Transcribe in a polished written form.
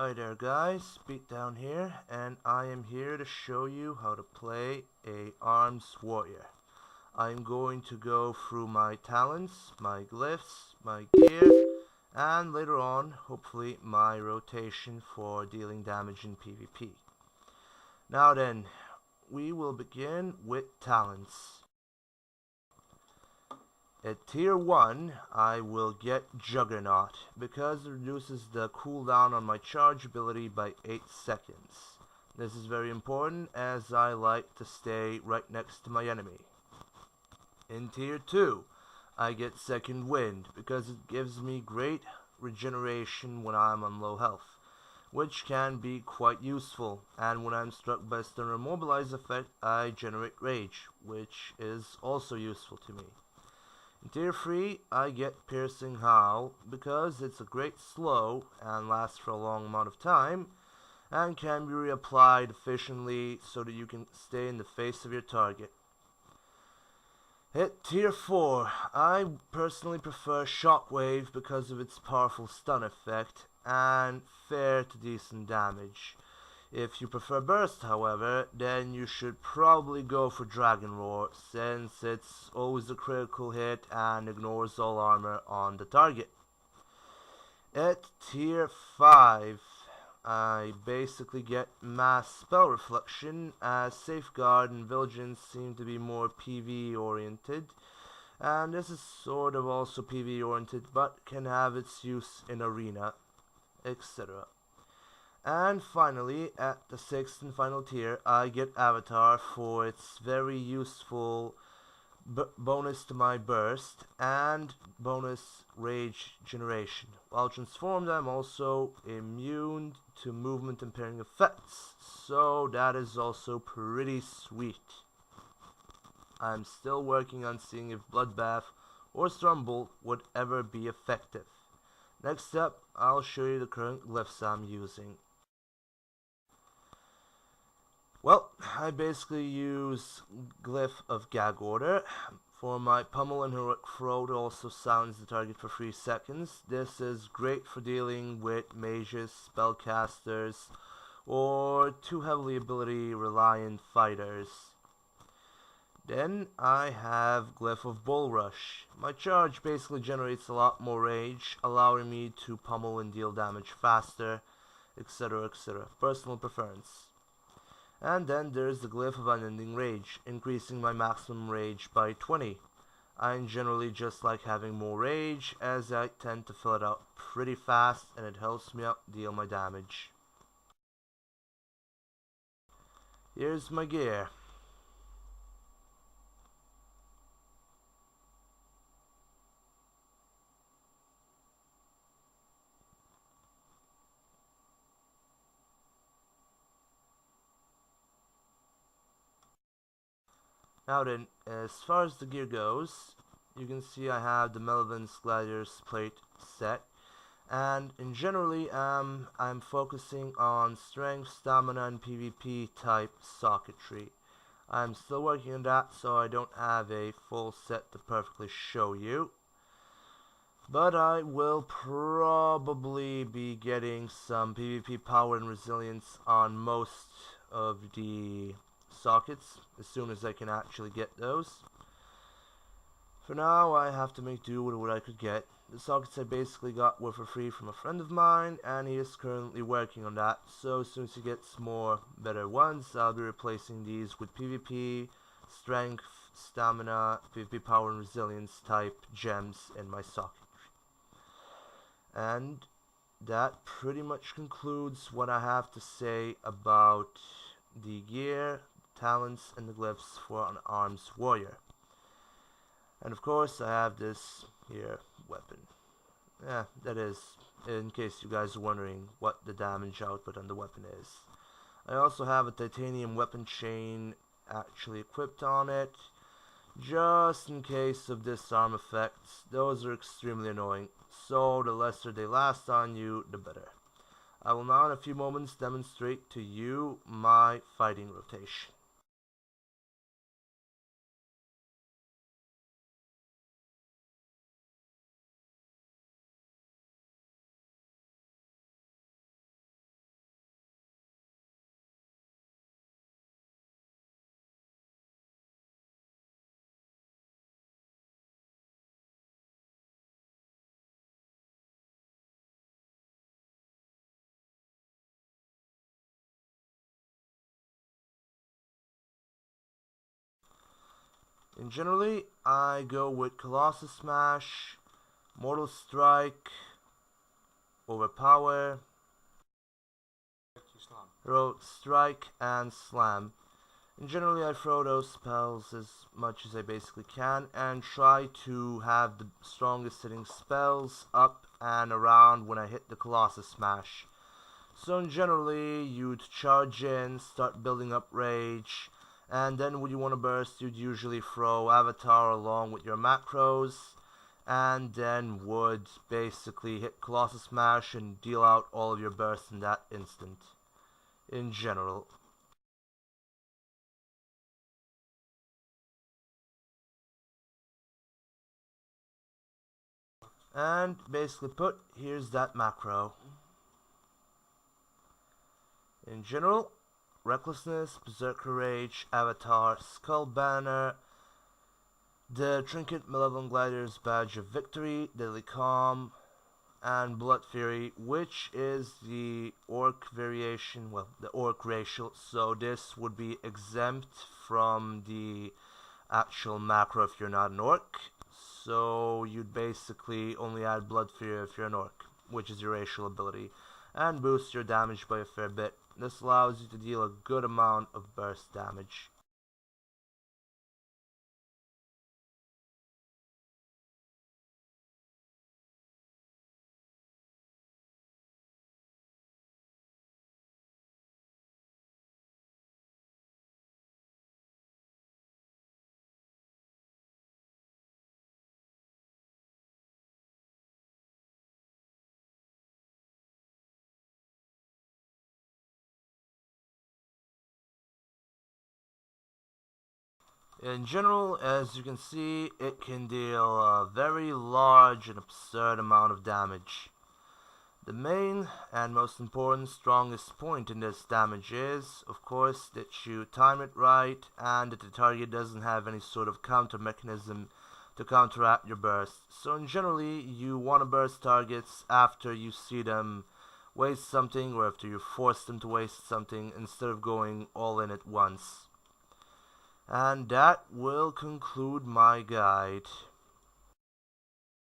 Hi there guys, Beat Down here, and I am here to show you how to play a arms warrior. I'm going to go through my talents, my glyphs, my gear, and later on, hopefully, my rotation for dealing damage in PvP. Now then, we will begin with talents. At tier 1, I will get Juggernaut, because it reduces the cooldown on my charge ability by 8 seconds. This is very important, as I like to stay right next to my enemy. In tier 2, I get Second Wind, because it gives me great regeneration when I'm on low health, which can be quite useful, and when I'm struck by a stun or mobilize effect, I generate Rage, which is also useful to me. In tier 3, I get Piercing Howl because it's a great slow and lasts for a long amount of time and can be reapplied efficiently so that you can stay in the face of your target. At tier 4, I personally prefer Shockwave because of its powerful stun effect and fair to decent damage. If you prefer Burst, however, then you should probably go for Dragon Roar, since it's always a critical hit and ignores all armor on the target. At tier 5, I basically get Mass Spell Reflection, as Safeguard and Vigilance seem to be more PvE oriented, and this is sort of also PvE oriented, but can have its use in Arena, etc. And finally, at the 6th and final tier, I get Avatar for its very useful bonus to my burst and bonus rage generation. While transformed, I'm also immune to movement impairing effects, so that is also pretty sweet. I'm still working on seeing if Bloodbath or Stormbolt would ever be effective. Next up, I'll show you the current glyphs I'm using. Well, I basically use Glyph of Gag Order. For my Pummel and Heroic Throat also sounds the target for 3 seconds. This is great for dealing with mages, spellcasters, or too heavily ability reliant fighters. Then I have Glyph of Bull Rush. My charge basically generates a lot more rage, allowing me to pummel and deal damage faster, etc, etc. Personal preference. And then there's the Glyph of Unending Rage, increasing my maximum rage by 20. I generally just like having more rage, as I tend to fill it out pretty fast and it helps me out deal my damage. Here's my gear. Now then, as far as the gear goes, you can see I have the Melvin's Gladiator's plate set, and in generally I'm focusing on strength, stamina, and PvP type socketry. I'm still working on that, so I don't have a full set to perfectly show you, but I will probably be getting some PvP power and resilience on most of the sockets as soon as I can actually get those. For now, I have to make do with what I could get. The sockets I basically got were for free from a friend of mine, and he is currently working on that, so as soon as he gets more better ones, I'll be replacing these with PvP, strength, stamina, PvP power and resilience type gems in my socket. And that pretty much concludes what I have to say about the gear, talents, and the glyphs for an arms warrior. And of course I have this here weapon. Yeah, that is, in case you guys are wondering what the damage output on the weapon is. I also have a titanium weapon chain actually equipped on it, just in case of disarm effects. Those are extremely annoying, so the lesser they last on you, the better. I will now in a few moments demonstrate to you my fighting rotation. And generally, I go with Colossus Smash, Mortal Strike, Overpower, Road Strike, and Slam. And generally, I throw those spells as much as I basically can and try to have the strongest hitting spells up and around when I hit the Colossus Smash. So generally, you'd charge in, start building up rage, and then when you want to burst, you'd usually throw Avatar along with your macros, and then would basically hit Colossus Smash and deal out all of your bursts in that instant. In general. And basically put, here's that macro. In general, Recklessness, Berserker Rage, Avatar, Skull Banner, the Trinket, Malevolent Glider's Badge of Victory, Deadly Calm, and Blood Fury, which is the Orc variation, well, the Orc racial, so this would be exempt from the actual macro if you're not an Orc. So you'd basically only add Blood Fury if you're an Orc, which is your racial ability, and boost your damage by a fair bit. This allows you to deal a good amount of burst damage. In general, as you can see, it can deal a very large and absurd amount of damage. The main and most important strongest point in this damage is, of course, that you time it right and that the target doesn't have any sort of counter mechanism to counteract your burst. So in generally, you want to burst targets after you see them waste something or after you force them to waste something instead of going all in at once. And that will conclude my guide.